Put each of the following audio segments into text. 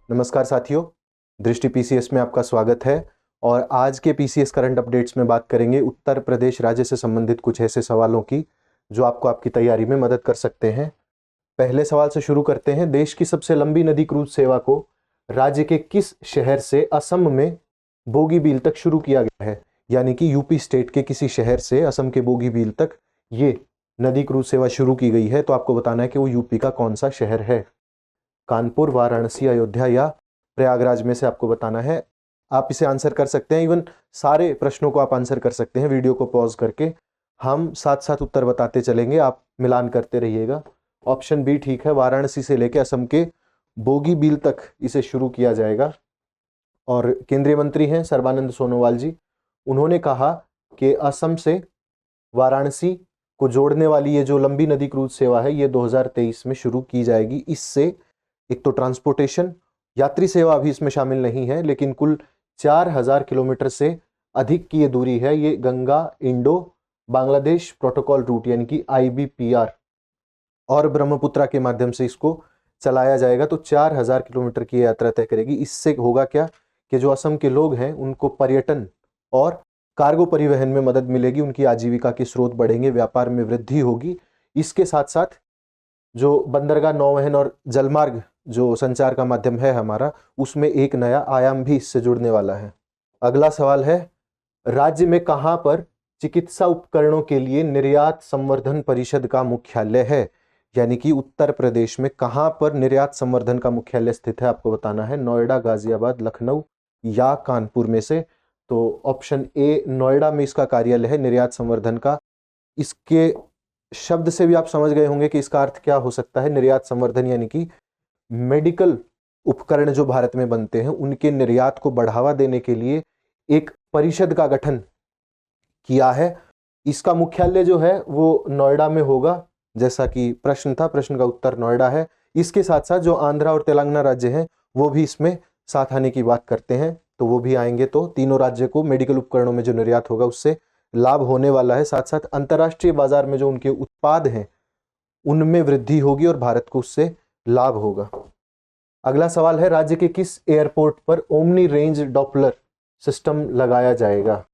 नमस्कार साथियों, दृष्टि पीसीएस में आपका स्वागत है। और आज के पीसीएस करंट अपडेट्स में बात करेंगे उत्तर प्रदेश राज्य से संबंधित कुछ ऐसे सवालों की जो आपको आपकी तैयारी में मदद कर सकते हैं। पहले सवाल से शुरू करते हैं। देश की सबसे लंबी नदी क्रूज सेवा को राज्य के किस शहर से असम में बोगीबील तक शुरू किया गया है? यानी कि यूपी स्टेट के किसी शहर से असम के बोगीबील तक ये नदी क्रूज सेवा शुरू की गई है। तो आपको बताना है कि वो यूपी का कौन सा शहर है। कानपुर, वाराणसी, अयोध्या या प्रयागराज में से आपको बताना है। आप इसे आंसर कर सकते हैं, इवन सारे प्रश्नों को आप आंसर कर सकते हैं वीडियो को पॉज करके। हम साथ साथ उत्तर बताते चलेंगे, आप मिलान करते रहिएगा। ऑप्शन बी ठीक है, वाराणसी से लेकर असम के बोगीबील तक इसे शुरू किया जाएगा। और केंद्रीय मंत्री हैं सर्बानंद सोनोवाल जी, उन्होंने कहा कि असम से वाराणसी को जोड़ने वाली ये जो लंबी नदी क्रूज सेवा है ये 2023 में शुरू की जाएगी। इससे एक तो ट्रांसपोर्टेशन, यात्री सेवा अभी इसमें शामिल नहीं है, लेकिन कुल 4000 किलोमीटर से अधिक की ये दूरी है। ये Ganga Indo Bangladesh protocol root यानी कि IBPR और ब्रह्मपुत्रा के माध्यम से इसको चलाया जाएगा। तो 4000 किलोमीटर की यात्रा तय करेगी। इससे होगा क्या कि जो असम के लोग हैं उनको पर्यटन और कार्गो परिवहन में मदद मिलेगी, उनकी आजीविका के स्रोत बढ़ेंगे, व्यापार में वृद्धि होगी। इसके साथ साथ जो बंदरगाह, नौवहन और जलमार्ग जो संचार का माध्यम है हमारा, उसमें एक नया आयाम भी इससे जुड़ने वाला है। अगला सवाल है, राज्य में कहां पर चिकित्सा उपकरणों के लिए निर्यात संवर्धन परिषद का मुख्यालय है? यानी कि उत्तर प्रदेश में कहां पर निर्यात संवर्धन का मुख्यालय स्थित है? आपको बताना है। नोएडा, गाजियाबाद, लखनऊ या कानपुर में से। तो ऑप्शन ए नोएडा में इसका कार्यालय है निर्यात संवर्धन का। इसके शब्द से भी आप समझ गए होंगे कि इसका अर्थ क्या हो सकता है। निर्यात संवर्धन यानी कि मेडिकल उपकरण जो भारत में बनते हैं उनके निर्यात को बढ़ावा देने के लिए एक परिषद का गठन किया है। इसका मुख्यालय जो है वो नोएडा में होगा, जैसा कि प्रश्न था, प्रश्न का उत्तर नोएडा है। इसके साथ साथ जो आंध्रा और तेलंगाना राज्य हैं वो भी इसमें साथ आने की बात करते हैं, तो वो भी आएंगे। तो तीनों राज्य को मेडिकल उपकरणों में जो निर्यात होगा उससे लाभ होने वाला है। साथ साथ अंतर्राष्ट्रीय बाजार में जो उनके उत्पाद हैं उनमें वृद्धि होगी और भारत को उससे लाभ होगा। अगला सवाल है, राज्य के किस एयरपोर्ट पर ओमनी रेंज डॉपलर सिस्टम लगाया जाएगा?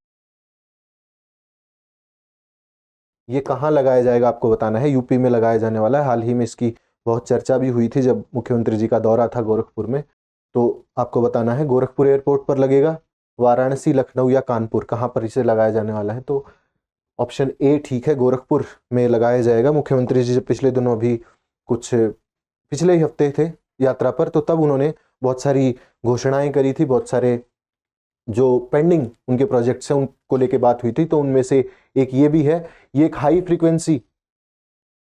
ये कहां लगाया जाएगा आपको बताना है। यूपी में लगाया जाने वाला है। हाल ही में इसकी बहुत चर्चा भी हुई थी जब मुख्यमंत्री जी का दौरा था गोरखपुर में। तो आपको बताना है गोरखपुर एयरपोर्ट पर लगेगा, वाराणसी, लखनऊ या कानपुर, कहां पर इसे लगाया जाने वाला है? तो ऑप्शन ए ठीक है, गोरखपुर में लगाया जाएगा। मुख्यमंत्री जी जब पिछले दिनों अभी कुछ पिछले ही हफ्ते थे यात्रा पर, तो तब उन्होंने बहुत सारी घोषणाएं करी थी, बहुत सारे जो पेंडिंग उनके प्रोजेक्ट्स हैं उनको लेके बात हुई थी। तो उनमें से एक ये भी है। ये एक हाई फ्रीक्वेंसी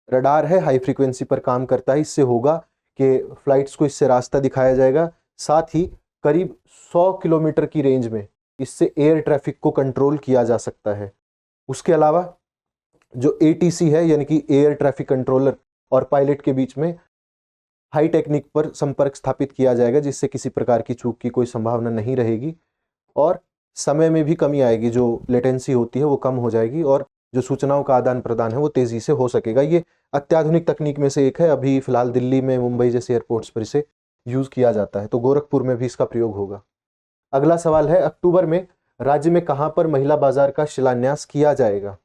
रडार है, हाई फ्रीक्वेंसी पर काम करता है। इससे होगा कि फ्लाइट्स को इससे रास्ता दिखाया जाएगा। साथ ही करीब 100 किलोमीटर की रेंज में इससे एयर ट्रैफिक को कंट्रोल किया जा सकता है। उसके अलावा जो ATC है यानी कि एयर ट्रैफिक कंट्रोलर और पायलट के बीच में हाई टेक्निक पर संपर्क स्थापित किया जाएगा, जिससे किसी प्रकार की चूक की कोई संभावना नहीं रहेगी और समय में भी कमी आएगी। जो लेटेंसी होती है वो कम हो जाएगी और जो सूचनाओं का आदान प्रदान है वो तेजी से हो सकेगा। ये अत्याधुनिक तकनीक में से एक है। अभी फिलहाल दिल्ली में, मुंबई जैसे एयरपोर्ट्स पर इसे यूज किया जाता है, तो गोरखपुर में भी इसका प्रयोग होगा। अगला सवाल है, अक्टूबर में राज्य में कहां पर महिला बाजार का शिलान्यास किया जाएगा?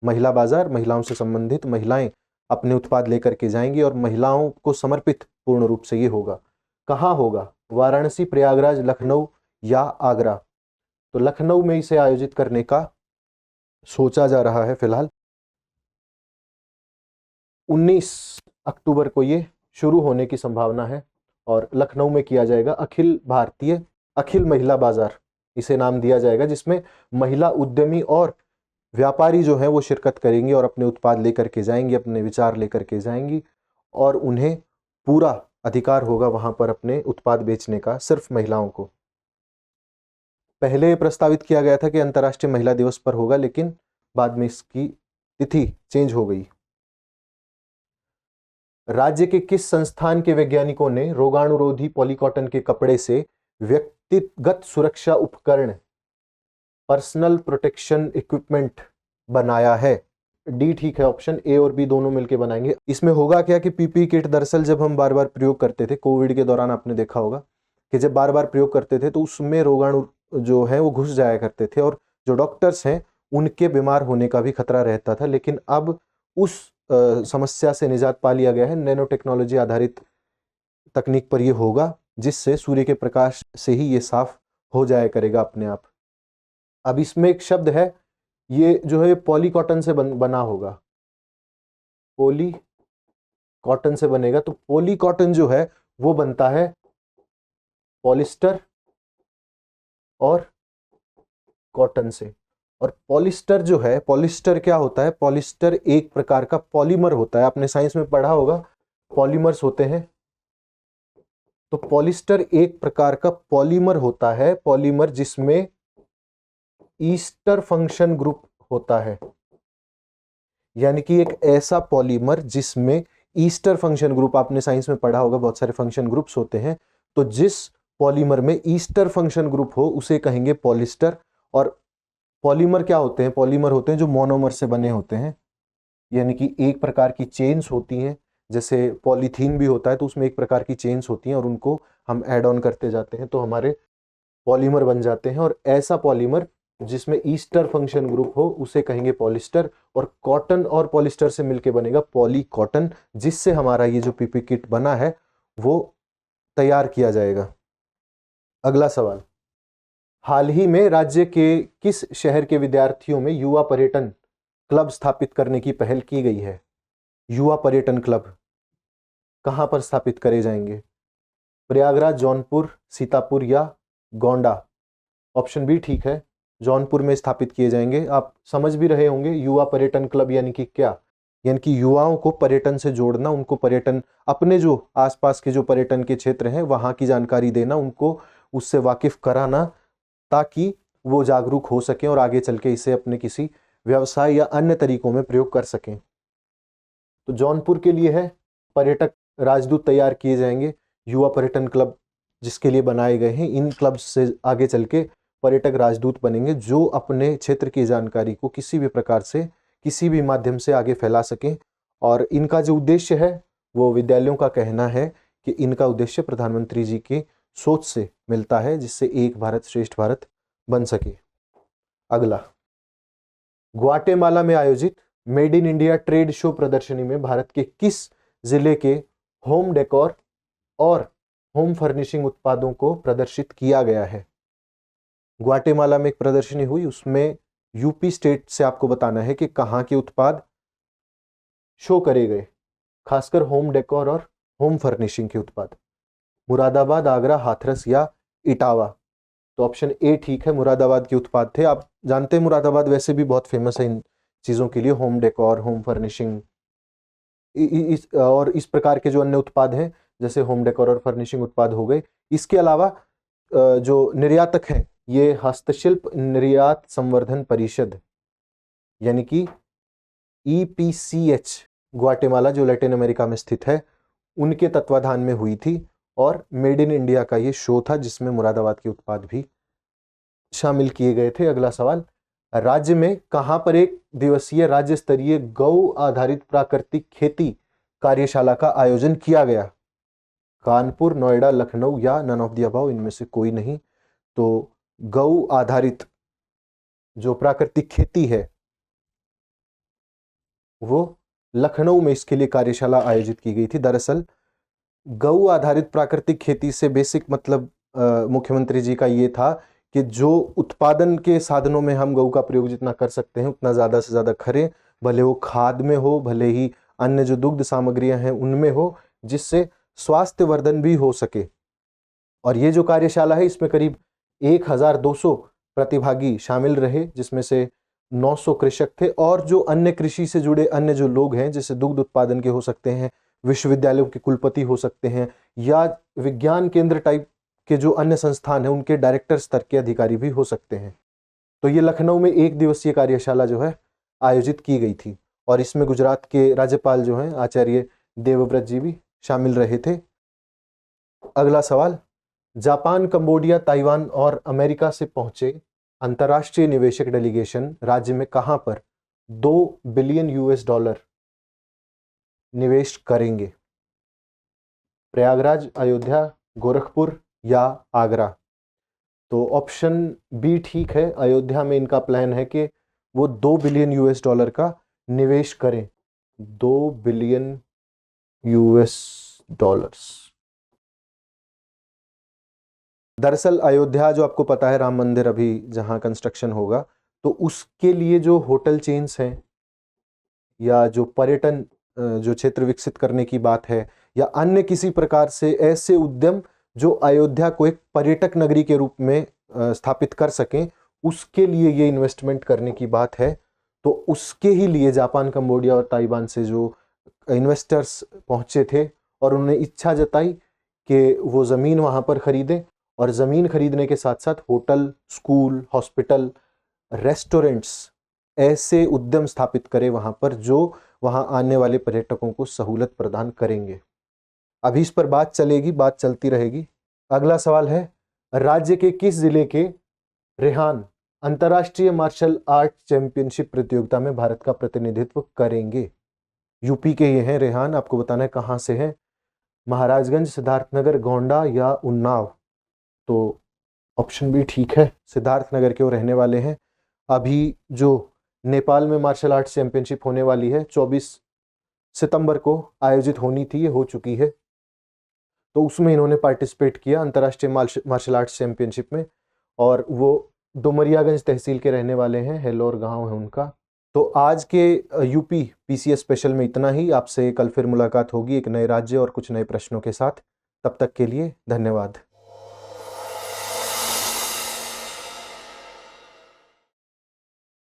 महिला बाजार, महिलाओं से संबंधित, महिलाएं अपने उत्पाद लेकर के जाएंगी और महिलाओं को समर्पित पूर्ण रूप से ये होगा। कहां होगा? वाराणसी, प्रयागराज, लखनऊ या आगरा? तो लखनऊ में इसे आयोजित करने का सोचा जा रहा है। फिलहाल 19 अक्टूबर को ये शुरू होने की संभावना है और लखनऊ में किया जाएगा। अखिल महिला बाजार इसे नाम दिया जाएगा, जिसमें महिला उद्यमी और व्यापारी जो है वो शिरकत करेंगी और अपने उत्पाद लेकर के जाएंगी, अपने विचार लेकर के जाएंगी और उन्हें पूरा अधिकार होगा वहां पर अपने उत्पाद बेचने का, सिर्फ महिलाओं को। पहले प्रस्तावित किया गया था कि अंतर्राष्ट्रीय महिला दिवस पर होगा, लेकिन बाद में इसकी तिथि चेंज हो गई। राज्य के किस संस्थान के वैज्ञानिकों ने रोगाणुरोधी पॉलीकॉटन के कपड़े से व्यक्तिगत सुरक्षा उपकरण, पर्सनल प्रोटेक्शन इक्विपमेंट बनाया है? डी ठीक है, ऑप्शन ए और बी दोनों मिलकर बनाएंगे। इसमें होगा क्या कि PPE किट दरअसल जब हम बार बार प्रयोग करते थे कोविड के दौरान, आपने देखा होगा कि जब बार बार प्रयोग करते थे तो उसमें रोगाणु जो है वो घुस जाया करते थे और जो डॉक्टर्स हैं उनके बीमार होने का भी खतरा रहता था। लेकिन अब उस समस्या से निजात पा लिया गया है। नैनो टेक्नोलॉजी आधारित तकनीक पर ये होगा, जिससे सूर्य के प्रकाश से ही ये साफ हो जाया करेगा अपने आप। अब इसमें एक शब्द है, ये जो है पॉली कॉटन से बना होगा, पॉली कॉटन से बनेगा। तो पॉली कॉटन जो है वो बनता है पॉलिस्टर और कॉटन से। और पॉलिस्टर जो है, पॉलिस्टर क्या होता है? पॉलिस्टर एक प्रकार का पॉलीमर होता है। आपने साइंस में पढ़ा होगा, पॉलीमर्स होते हैं। तो पॉलिस्टर एक प्रकार का पॉलीमर होता है, पॉलीमर जिसमें ईस्टर फंक्शन ग्रुप होता है। यानी कि एक ऐसा पॉलीमर जिसमें ईस्टर फंक्शन ग्रुप, आपने साइंस में पढ़ा होगा बहुत सारे फंक्शन ग्रुप्स होते हैं, तो जिस पॉलीमर में ईस्टर फंक्शन ग्रुप हो उसे कहेंगे पॉलिस्टर। और पॉलीमर क्या होते हैं? पॉलीमर होते हैं जो मोनोमर से बने होते हैं, यानी कि एक प्रकार की चेन्स होती हैं। जैसे पॉलीथीन भी होता है तो उसमें एक प्रकार की चेन्स होती हैं और उनको हम ऐड ऑन करते जाते हैं तो हमारे पॉलीमर बन जाते हैं। और ऐसा पॉलीमर जिसमें ईस्टर फंक्शन ग्रुप हो उसे कहेंगे पॉलिस्टर। और कॉटन और पॉलिस्टर से मिलकर बनेगा पॉली कॉटन, जिससे हमारा ये जो पीपी किट बना है वो तैयार किया जाएगा। अगला सवाल, हाल ही में राज्य के किस शहर के विद्यार्थियों में युवा पर्यटन क्लब स्थापित करने की पहल की गई है? युवा पर्यटन क्लब कहां पर स्थापित करे जाएंगे? प्रयागराज, जौनपुर, सीतापुर या गोंडा? ऑप्शन बी ठीक है, जौनपुर में स्थापित किए जाएंगे। आप समझ भी रहे होंगे युवा पर्यटन क्लब यानी कि क्या? यानी कि युवाओं को पर्यटन से जोड़ना, उनको पर्यटन, अपने जो आसपास के जो पर्यटन के क्षेत्र हैं वहां की जानकारी देना, उनको उससे वाकिफ कराना, ताकि वो जागरूक हो सकें और आगे चल के इसे अपने किसी व्यवसाय या अन्य तरीकों में प्रयोग कर सकें। तो जौनपुर के लिए है पर्यटक राजदूत तैयार किए जाएंगे, युवा पर्यटन क्लब जिसके लिए बनाए गए हैं। इन क्लब से आगे चल के पर्यटक राजदूत बनेंगे जो अपने क्षेत्र की जानकारी को किसी भी प्रकार से, किसी भी माध्यम से आगे फैला सकें। और इनका जो उद्देश्य है वो, विद्यालयों का कहना है कि इनका उद्देश्य प्रधानमंत्री जी की सोच से मिलता है, जिससे एक भारत श्रेष्ठ भारत बन सके। अगला, ग्वाटेमाला में आयोजित made in India trade show प्रदर्शनी में भारत के किस जिले के होम डेकोर और होम फर्निशिंग उत्पादों को प्रदर्शित किया गया है? ग्वाटेमाला में एक प्रदर्शनी हुई, उसमें यूपी स्टेट से आपको बताना है कि कहां के उत्पाद शो करे गए, खासकर होम डेकोर और होम फर्निशिंग के उत्पाद। मुरादाबाद, आगरा, हाथरस या इटावा? तो ऑप्शन ए ठीक है, मुरादाबाद के उत्पाद थे। आप जानते हैं मुरादाबाद वैसे भी बहुत फेमस है इन चीजों के लिए, होम डेकोर, होम फर्निशिंग और इस प्रकार के जो अन्य उत्पाद हैं, जैसे होम डेकोर और फर्निशिंग उत्पाद हो गए। इसके अलावा जो निर्यातक हैं, ये हस्तशिल्प निर्यात संवर्धन परिषद यानी कि EPCH, ग्वाटेमाला जो लैटिन अमेरिका में स्थित है, उनके तत्वाधान में हुई थी। और मेड इन इंडिया का ये शो था जिसमें मुरादाबाद के उत्पाद भी शामिल किए गए थे। अगला सवाल, राज्य में कहां पर एक दिवसीय राज्य स्तरीय गौ आधारित प्राकृतिक खेती कार्यशाला का आयोजन किया गया? कानपुर, नोएडा, लखनऊ या नन ऑफ द अबव? इनमें से कोई नहीं। तो गौ आधारित जो प्राकृतिक खेती है वो लखनऊ में इसके लिए कार्यशाला आयोजित की गई थी। दरअसल गौ आधारित प्राकृतिक खेती से बेसिक मतलब मुख्यमंत्री जी का ये था कि जो उत्पादन के साधनों में हम गौ का प्रयोग जितना कर सकते हैं उतना ज़्यादा से ज़्यादा करें, भले वो खाद में हो, भले ही अन्य जो दुग्ध सामग्रियां हैं उनमें हो, जिससे स्वास्थ्य वर्धन भी हो सके। और ये जो कार्यशाला है इसमें करीब 1200 प्रतिभागी शामिल रहे, जिसमें से 900 कृषक थे और जो अन्य कृषि से जुड़े अन्य जो लोग हैं, जैसे दुग्ध उत्पादन के हो सकते हैं, विश्वविद्यालयों के कुलपति हो सकते हैं, या विज्ञान केंद्र टाइप के जो अन्य संस्थान हैं उनके डायरेक्टर स्तर के अधिकारी भी हो सकते हैं। तो ये लखनऊ में एक दिवसीय कार्यशाला जो है आयोजित की गई थी और इसमें गुजरात के राज्यपाल जो हैं आचार्य देवव्रत जी भी शामिल रहे थे। अगला सवाल, जापान, कंबोडिया, ताइवान और अमेरिका से पहुंचे अंतर्राष्ट्रीय निवेशक डेलीगेशन राज्य में कहां पर $2 बिलियन निवेश करेंगे? प्रयागराज, अयोध्या, गोरखपुर या आगरा? तो ऑप्शन बी ठीक है, अयोध्या में इनका प्लान है कि वो 2 बिलियन यूएस डॉलर का निवेश करें। 2 बिलियन यूएस डॉलर्स। दरअसल अयोध्या जो आपको पता है राम मंदिर अभी जहां कंस्ट्रक्शन होगा, तो उसके लिए जो होटल चेन्स हैं या जो पर्यटन जो क्षेत्र विकसित करने की बात है, या अन्य किसी प्रकार से ऐसे उद्यम जो अयोध्या को एक पर्यटक नगरी के रूप में स्थापित कर सकें, उसके लिए ये इन्वेस्टमेंट करने की बात है। तो उसके ही लिए जापान, कंबोडिया और ताइवान से जो इन्वेस्टर्स पहुंचे थे और उन्होंने इच्छा जताई कि वो ज़मीन वहाँ पर खरीदें, और ज़मीन खरीदने के साथ साथ होटल, स्कूल, हॉस्पिटल, रेस्टोरेंट्स, ऐसे उद्यम स्थापित करें वहाँ पर जो वहाँ आने वाले पर्यटकों को सहूलत प्रदान करेंगे। अभी इस पर बात चलेगी, बात चलती रहेगी। अगला सवाल है, राज्य के किस जिले के रेहान अंतर्राष्ट्रीय मार्शल आर्ट चैंपियनशिप प्रतियोगिता में भारत का प्रतिनिधित्व करेंगे? यूपी के ये हैं रेहान, आपको बताना है कहाँ से हैं। महाराजगंज, सिद्धार्थनगर, गोंडा या उन्नाव? तो ऑप्शन बी ठीक है, सिद्धार्थनगर के वो रहने वाले हैं। अभी जो नेपाल में मार्शल आर्ट्स चैंपियनशिप होने वाली है 24 सितंबर को आयोजित होनी थी, ये हो चुकी है, तो उसमें इन्होंने पार्टिसिपेट किया अंतर्राष्ट्रीय मार्शल आर्ट्स चैंपियनशिप में, और वो डुमरियागंज तहसील के रहने वाले हैं, हेलोर गांव है उनका। तो आज के यूपी पीसीएस स्पेशल में इतना ही। आपसे कल फिर मुलाकात होगी एक नए राज्य और कुछ नए प्रश्नों के साथ। तब तक के लिए धन्यवाद।